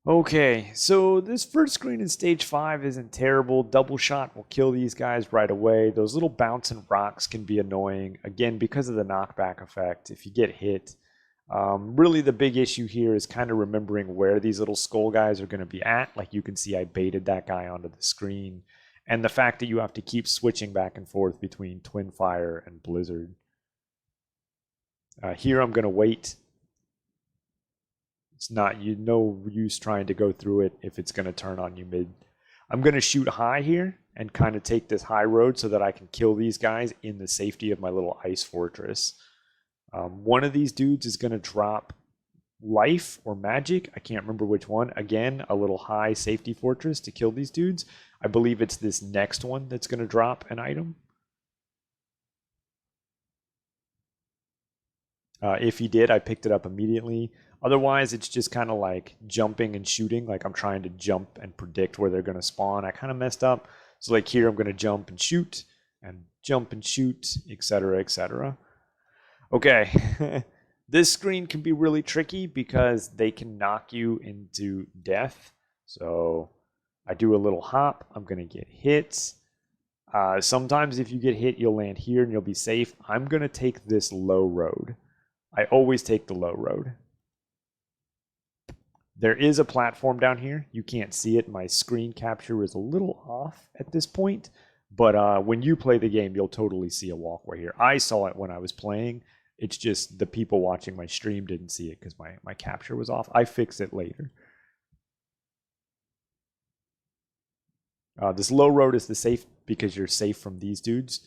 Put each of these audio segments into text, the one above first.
Okay, so this first screen in stage 5 isn't terrible. Double shot will kill these guys right away. Those little bouncing rocks can be annoying, again, because of the knockback effect. If you get hit, really the big issue here is kind of remembering where these little skull guys are going to be at. Like you can see I baited that guy onto the screen. And the fact that you have to keep switching back and forth between Twin Fire and Blizzard. Here I'm going to wait. It's not no use trying to go through it if it's going to turn on you mid. I'm going to shoot high here and kind of take this high road so that I can kill these guys in the safety of my little ice fortress. One of these dudes is going to drop life or magic. I can't remember which one. Again, a little high safety fortress to kill these dudes. I believe it's this next one that's going to drop an item. If he did, I picked it up immediately. Otherwise, it's just kind of like jumping and shooting. Like I'm trying to jump and predict where they're going to spawn. I kind of messed up. So like here, I'm going to jump and shoot, etc., etc. Okay. This screen can be really tricky because they can knock you into death. So I do a little hop. I'm going to get hit. Sometimes if you get hit, you'll land here and you'll be safe. I'm going to take this low road. I always take the low road. There is a platform down here. You can't see it. My screen capture is a little off at this point. But when you play the game, you'll totally see a walkway here. I saw it when I was playing. It's just the people watching my stream didn't see it because my capture was off. I fix it later. This low road is the safe because you're safe from these dudes.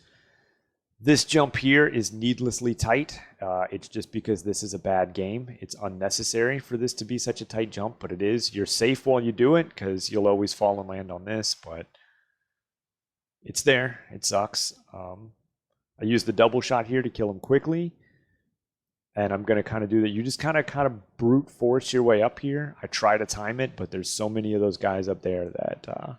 This jump here is needlessly tight. It's just because this is a bad game. It's unnecessary for this to be such a tight jump, but it is. You're safe while you do it because you'll always fall and land on this, but it's there. It sucks. I use the double shot here to kill him quickly, and I'm going to kind of do that. You just kind of brute force your way up here. I try to time it, but there's so many of those guys up there that...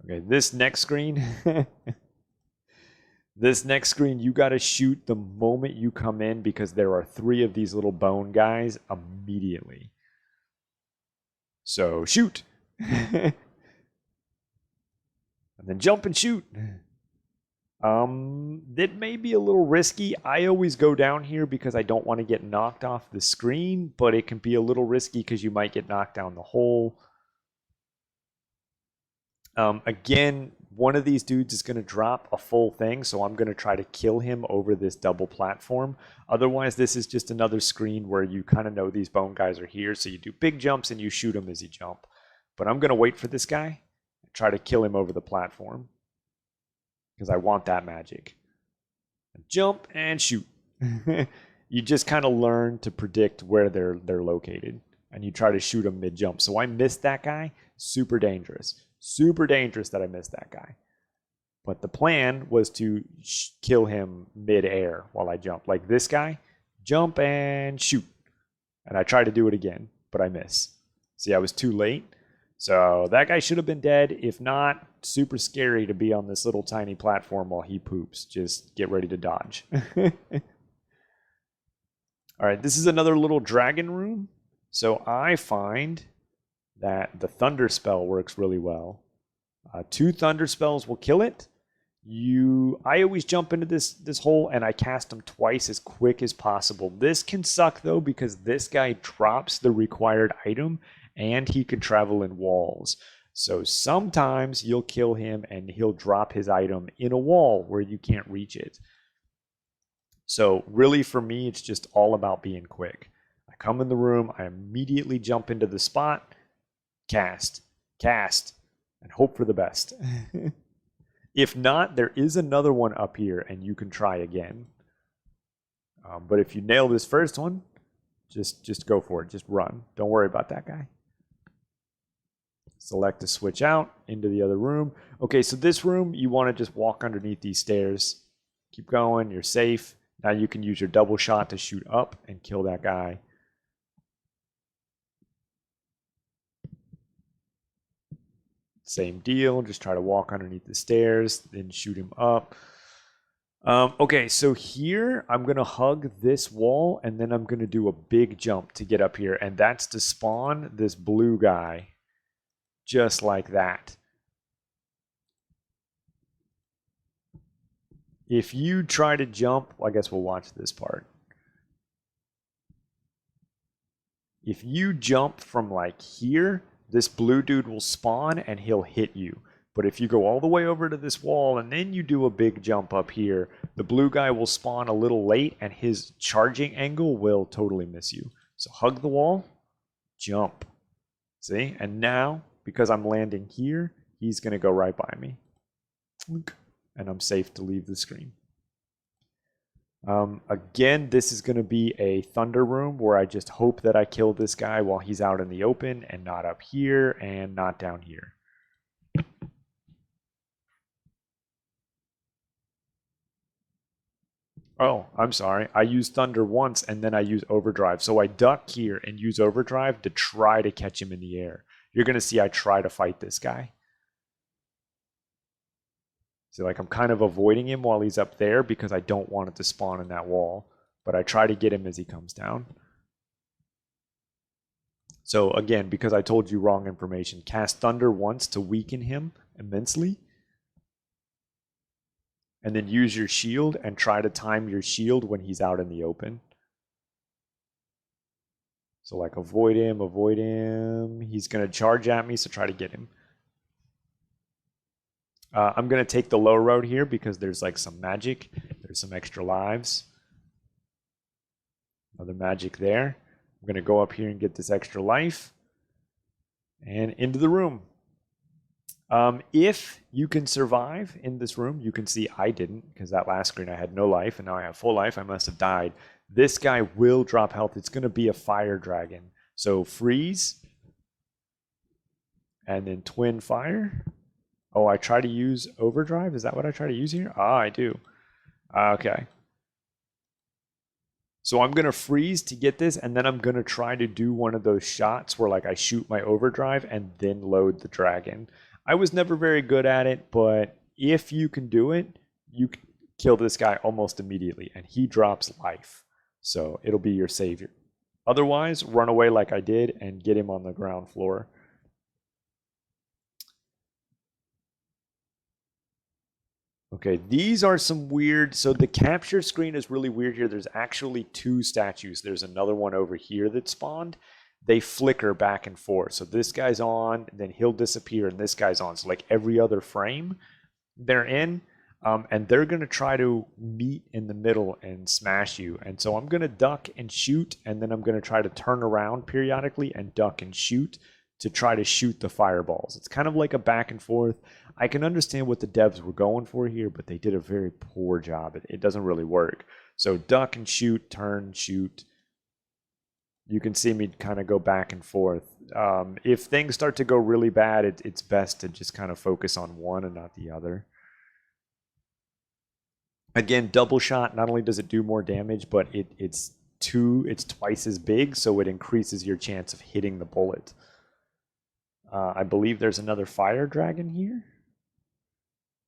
Okay, this next screen, you got to shoot the moment you come in because there are 3 of these little bone guys immediately. So shoot. And then jump and shoot. It may be a little risky. I always go down here because I don't want to get knocked off the screen, but it can be a little risky because you might get knocked down the hole. Again, one of these dudes is going to drop a full thing, so I'm going to try to kill him over this double platform. Otherwise, this is just another screen where you kind of know these bone guys are here, so you do big jumps and you shoot him as you jump. But I'm going to wait for this guy and try to kill him over the platform because I want that magic. Jump and shoot. You just kind of learn to predict where they're located, and you try to shoot them mid-jump. So I missed that guy. Super dangerous. Super dangerous that I missed that guy. But the plan was to kill him mid-air while I jump. Like this guy, jump and shoot. And I try to do it again, but I miss. See, I was too late. So that guy should have been dead. If not, super scary to be on this little tiny platform while he poops. Just get ready to dodge. All right, this is another little dragon room. So I find that the thunder spell works really well. 2 thunder spells will kill it. I always jump into this hole and I cast them twice as quick as possible. This can suck though because this guy drops the required item and he can travel in walls. So sometimes you'll kill him and he'll drop his item in a wall where you can't reach it. So really for me, it's just all about being quick. I come in the room, I immediately jump into the spot, cast, and hope for the best. If not, there is another one up here and you can try again. But if you nail this first one, just go for it. Just run. Don't worry about that guy. Select to switch out into the other room. Okay, so this room, you want to just walk underneath these stairs. Keep going. You're safe. Now you can use your double shot to shoot up and kill that guy. Same deal. Just try to walk underneath the stairs, then shoot him up. Okay, so here I'm going to hug this wall and then I'm going to do a big jump to get up here. And that's to spawn this blue guy just like that. If you try to jump, well, I guess we'll watch this part. If you jump from like here, this blue dude will spawn and he'll hit you. But if you go all the way over to this wall and then you do a big jump up here, the blue guy will spawn a little late and his charging angle will totally miss you. So hug the wall, jump. See? And now, because I'm landing here, he's going to go right by me. And I'm safe to leave the screen. Again, this is going to be a thunder room where I just hope that I kill this guy while he's out in the open and not up here and not down here. Oh, I'm sorry. I use thunder once and then I use overdrive. So I duck here and use overdrive to try to catch him in the air. You're going to see I try to fight this guy. So like I'm kind of avoiding him while he's up there because I don't want it to spawn in that wall. But I try to get him as he comes down. So again, because I told you wrong information, cast Thunder once to weaken him immensely. And then use your shield and try to time your shield when he's out in the open. So like avoid him, avoid him. He's going to charge at me, so try to get him. I'm going to take the low road here because there's like some magic. There's some extra lives. Another magic there. I'm going to go up here and get this extra life. And into the room. If you can survive in this room, you can see I didn't because that last screen I had no life and now I have full life. I must have died. This guy will drop health. It's going to be a fire dragon. So freeze. And then twin fire. Oh, I try to use overdrive? Is that what I try to use here? Ah, I do. Okay. So I'm going to freeze to get this, and then I'm going to try to do one of those shots where like I shoot my overdrive and then load the dragon. I was never very good at it, but if you can do it, you can kill this guy almost immediately, and he drops life. So it'll be your savior. Otherwise, run away like I did and get him on the ground floor. Okay, these are some weird, so the capture screen is really weird here. There's actually two statues. There's another one over here that spawned. They flicker back and forth. So this guy's on, then he'll disappear, and this guy's on. So like every other frame they're in, and they're going to try to meet in the middle and smash you. And so I'm going to duck and shoot, and then I'm going to try to turn around periodically and duck and shoot to try to shoot the fireballs. It's kind of like a back and forth. I can understand what the devs were going for here, but they did a very poor job. It doesn't really work. So duck and shoot, turn, shoot. You can see me kind of go back and forth. If things start to go really bad, it's best to just kind of focus on one and not the other. Again, double shot, not only does it do more damage, but it's twice as big, so it increases your chance of hitting the bullet. I believe there's another fire dragon here.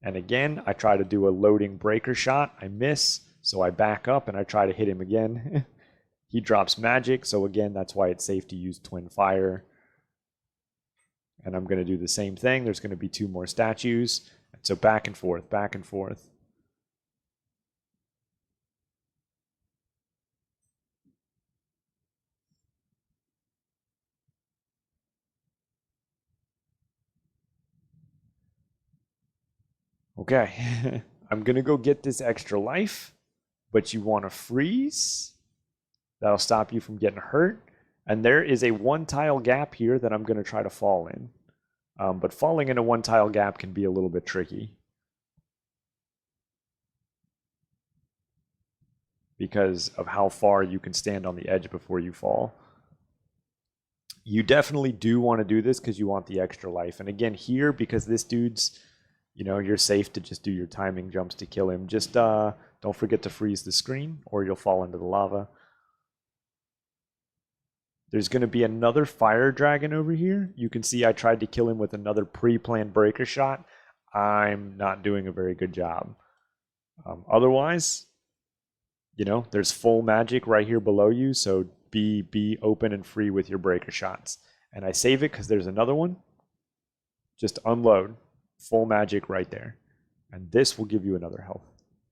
And again, I try to do a loading breaker shot. I miss, so I back up and I try to hit him again. He drops magic, so again, that's why it's safe to use twin fire. And I'm going to do the same thing. There's going to be two more statues. So back and forth, back and forth. Okay, I'm going to go get this extra life, but you want to freeze. That'll stop you from getting hurt. And there is a one tile gap here that I'm going to try to fall in. But falling in a one tile gap can be a little bit tricky. Because of how far you can stand on the edge before you fall. You definitely do want to do this because you want the extra life. And again, here, because this dude's, you know, you're safe to just do your timing jumps to kill him. Just don't forget to freeze the screen or you'll fall into the lava. There's going to be another fire dragon over here. You can see I tried to kill him with another pre-planned breaker shot. I'm not doing a very good job. Otherwise, you know, there's full magic right here below you, so be open and free with your breaker shots. And I save it because there's another one. Just unload, full magic right there. And this will give you another health.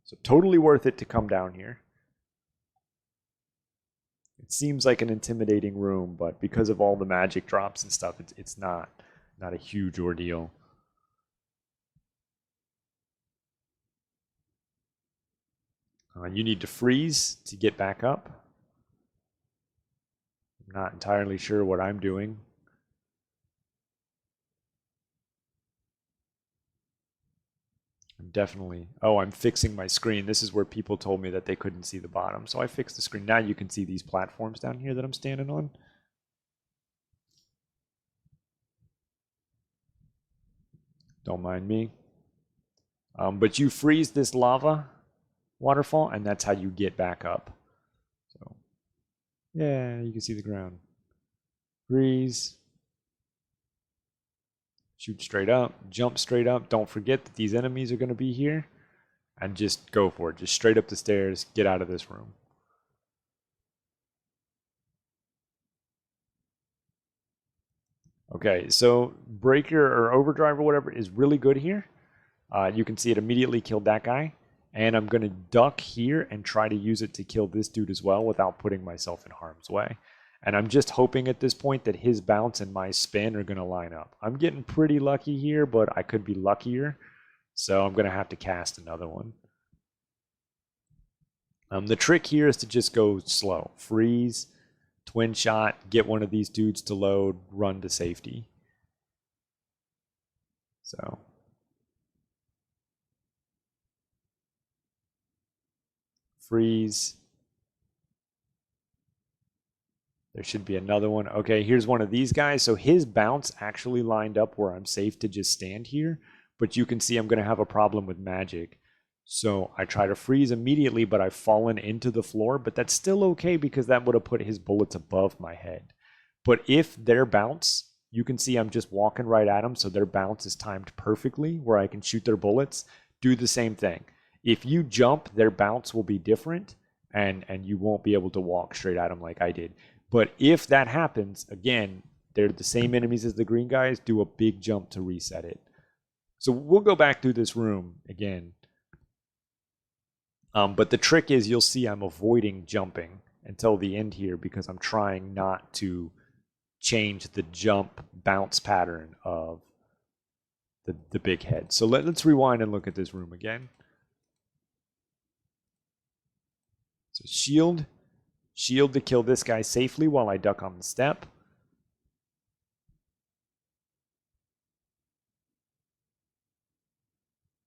So totally worth it to come down here. It seems like an intimidating room, but because of all the magic drops and stuff, it's not a huge ordeal. You need to freeze to get back up. I'm not entirely sure what I'm doing. I'm fixing my screen. This is where people told me that they couldn't see the bottom. So I fixed the screen. Now you can see these platforms down here that I'm standing on. Don't mind me. But you freeze this lava waterfall, and that's how you get back up. So, yeah, you can see the ground. Freeze. Shoot straight up. Jump straight up. Don't forget that these enemies are going to be here. And just go for it. Just straight up the stairs. Get out of this room. Okay, so breaker or overdrive or whatever is really good here. You can see it immediately killed that guy. And I'm going to duck here and try to use it to kill this dude as well without putting myself in harm's way. And I'm just hoping at this point that his bounce and my spin are going to line up. I'm getting pretty lucky here, but I could be luckier. So I'm going to have to cast another one. The trick here is to just go slow. Freeze, twin shot, get one of these dudes to load, run to safety. So... freeze. There should be another one. Okay, here's one of these guys. So his bounce actually lined up where I'm safe to just stand here. But you can see I'm going to have a problem with magic. So I try to freeze immediately, but I've fallen into the floor. But that's still okay because that would have put his bullets above my head. But if their bounce, you can see I'm just walking right at them. So their bounce is timed perfectly where I can shoot their bullets. Do the same thing. If you jump, their bounce will be different, and you won't be able to walk straight at them like I did. But if that happens, again, they're the same enemies as the green guys. Do a big jump to reset it. So we'll go back through this room again. But the trick is you'll see I'm avoiding jumping until the end here because I'm trying not to change the jump bounce pattern of the big head. So let's rewind and look at this room again. So shield to kill this guy safely while I duck on the step.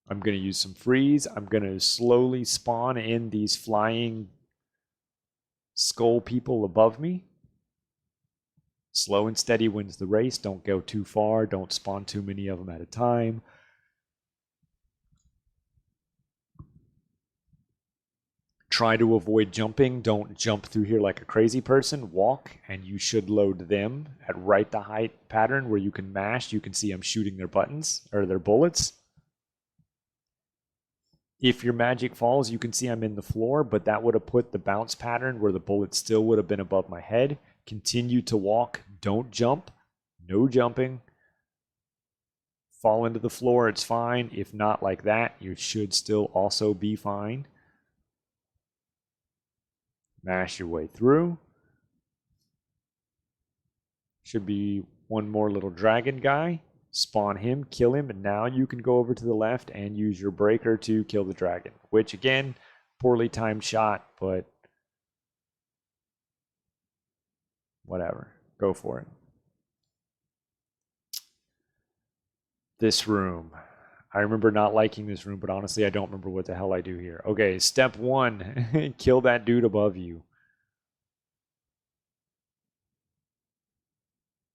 I'm going to use some freeze. I'm going to slowly spawn in these flying skull people above me. Slow and steady wins the race. Don't go too far. Don't spawn too many of them at a time. Try to avoid jumping. Don't jump through here like a crazy person. Walk, and you should load them at right the height pattern where you can mash. You can see I'm shooting their buttons or their bullets. If your magic falls, you can see I'm in the floor, but that would have put the bounce pattern where the bullet still would have been above my head. Continue to walk. Don't jump. No jumping. Fall into the floor. It's fine. If not like that, you should still also be fine. Mash your way through. Should be one more little dragon guy. Spawn him, kill him, and now you can go over to the left and use your breaker to kill the dragon. Which, again, poorly timed shot, but whatever. Go for it. This room. I remember not liking this room, but honestly, I don't remember what the hell I do here. Okay, step 1. Kill that dude above you.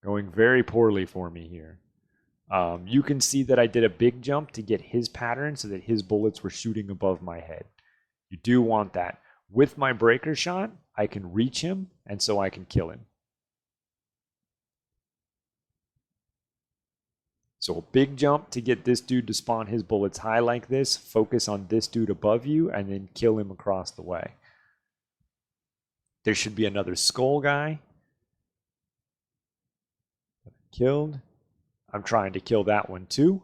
Going very poorly for me here. You can see that I did a big jump to get his pattern so that his bullets were shooting above my head. You do want that. With my breaker shot, I can reach him, and so I can kill him. So a big jump to get this dude to spawn his bullets high like this, focus on this dude above you, and then kill him across the way. There should be another skull guy. Killed. I'm trying to kill that one too.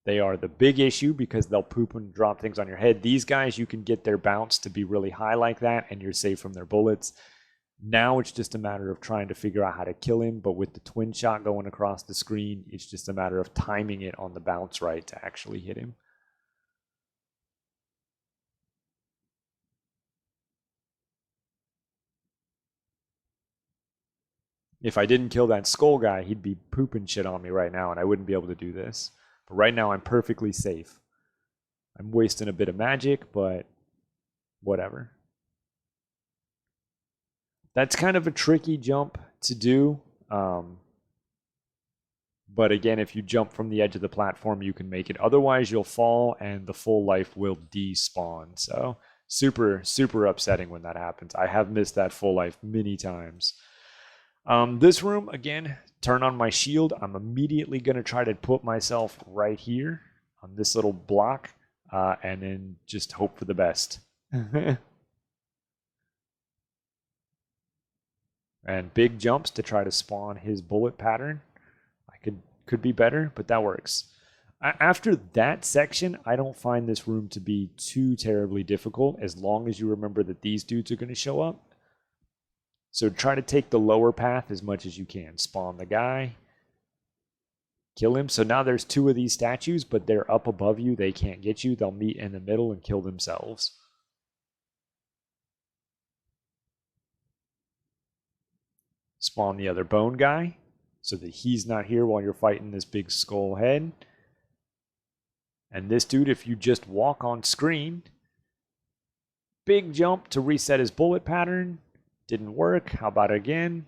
They are the big issue because they'll poop and drop things on your head. These guys, you can get their bounce to be really high like that, and you're safe from their bullets. Now it's just a matter of trying to figure out how to kill him, but with the twin shot going across the screen, it's just a matter of timing it on the bounce right to actually hit him. If I didn't kill that skull guy, he'd be pooping shit on me right now, and I wouldn't be able to do this. But right now, I'm perfectly safe. I'm wasting a bit of magic, but whatever. That's kind of a tricky jump to do. But again, if you jump from the edge of the platform, you can make it. Otherwise, you'll fall, and the full life will despawn. So super, super upsetting when that happens. I have missed that full life many times. This room, again, turn on my shield. I'm immediately going to try to put myself right here on this little block, and then just hope for the best. And big jumps to try to spawn his bullet pattern. I could be better, but that works. After that section, I don't find this room to be too terribly difficult, as long as you remember that these dudes are going to show up. So try to take the lower path as much as you can. Spawn the guy. Kill him. So now there's two of these statues, but they're up above you. They can't get you. They'll meet in the middle and kill themselves. Spawn the other bone guy so that he's not here while you're fighting this big skull head. And this dude, if you just walk on screen, big jump to reset his bullet pattern. Didn't work. How about it again?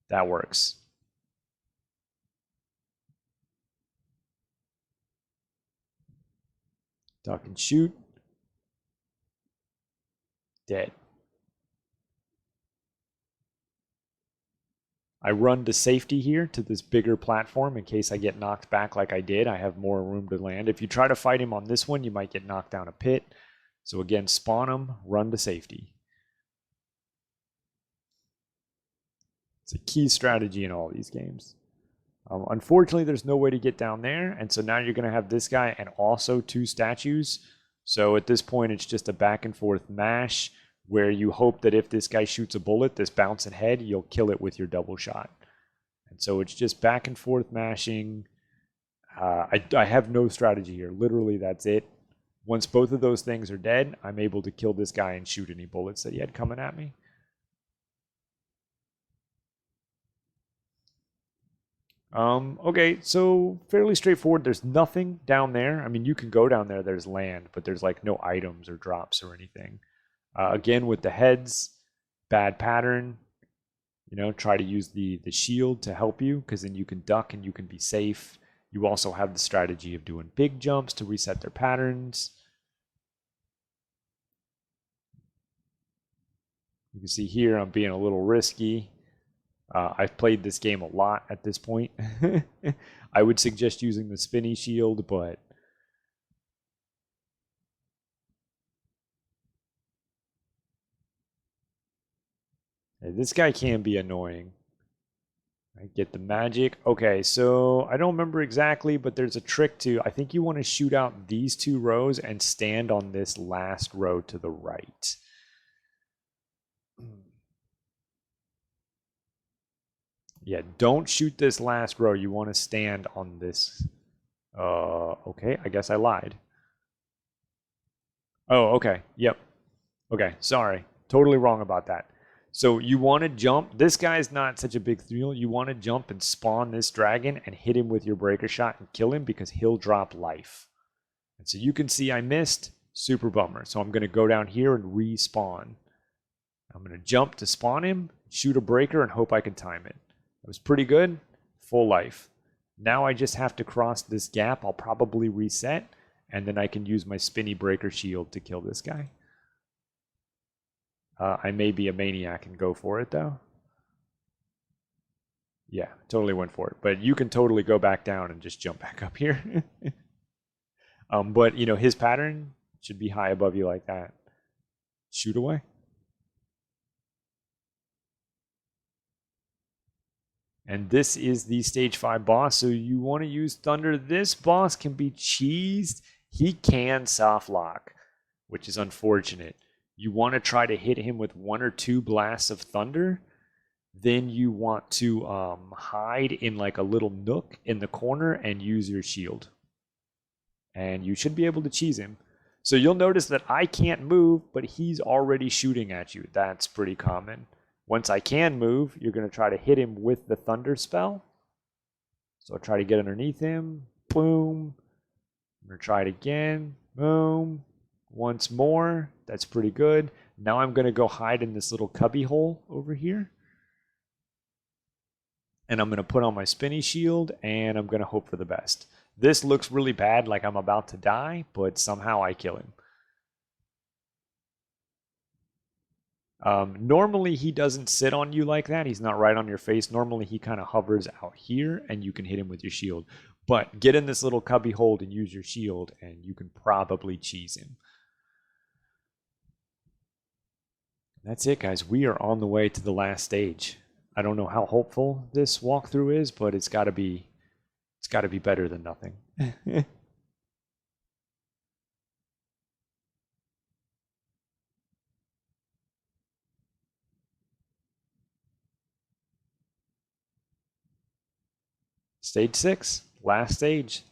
That works. Duck and shoot. Dead. I run to safety here to this bigger platform in case I get knocked back like I did. I have more room to land. If you try to fight him on this one, you might get knocked down a pit. So again, spawn him, run to safety. It's a key strategy in all these games. Unfortunately, there's no way to get down there, and so now you're going to have this guy and also two statues. So at this point, it's just a back and forth mash where you hope that if this guy shoots a bullet, this bouncing head, you'll kill it with your double shot. And so it's just back and forth mashing. I have no strategy here. Literally, that's it. Once both of those things are dead, I'm able to kill this guy and shoot any bullets that he had coming at me. Okay, so fairly straightforward. There's nothing down there. I mean, you can go down there, there's land, but there's like no items or drops or anything. Again, with the heads, bad pattern. You know, try to use the shield to help you, because then you can duck and you can be safe. You also have the strategy of doing big jumps to reset their patterns. You can see here I'm being a little risky. I've played this game a lot at this point. I would suggest using the spinny shield, but this guy can be annoying. I get the magic. Okay, so I don't remember exactly, but there's a trick to, I think you want to shoot out these two rows and stand on this last row to the right. Yeah, don't shoot this last row. You want to stand on this. Okay, I guess I lied. Oh, okay. Yep. Okay, sorry. Totally wrong about that. So you want to jump. This guy's not such a big thrill. You want to jump and spawn this dragon and hit him with your breaker shot and kill him because he'll drop life. And so you can see I missed. Super bummer. So I'm going to go down here and respawn. I'm going to jump to spawn him, shoot a breaker, and hope I can time it. That was pretty good. Full life. Now I just have to cross this gap. I'll probably reset, and then I can use my spinny breaker shield to kill this guy. I may be a maniac and go for it, though. Yeah, totally went for it. But you can totally go back down and just jump back up here. But you know, his pattern should be high above you like that. Shoot away. And this is the stage 5 boss, so you want to use Thunder. This boss can be cheesed. He can soft lock, which is unfortunate. You want to try to hit him with 1 or 2 blasts of Thunder. Then you want to hide in like a little nook in the corner and use your shield. And you should be able to cheese him. So you'll notice that I can't move, but he's already shooting at you. That's pretty common. Once I can move, you're going to try to hit him with the Thunder spell. So I'll try to get underneath him. Boom. I'm going to try it again. Boom. Once more. That's pretty good. Now I'm going to go hide in this little cubby hole over here. And I'm going to put on my spinny shield, and I'm going to hope for the best. This looks really bad, like I'm about to die, but somehow I kill him. Normally he doesn't sit on you like that. He's not right on your face. Normally he kind of hovers out here and you can hit him with your shield. But get in this little cubby hole and use your shield and you can probably cheese him. That's it, guys. We are on the way to the last stage. I don't know how hopeful this walkthrough is, but it's got to be better than nothing. Stage 6, last stage.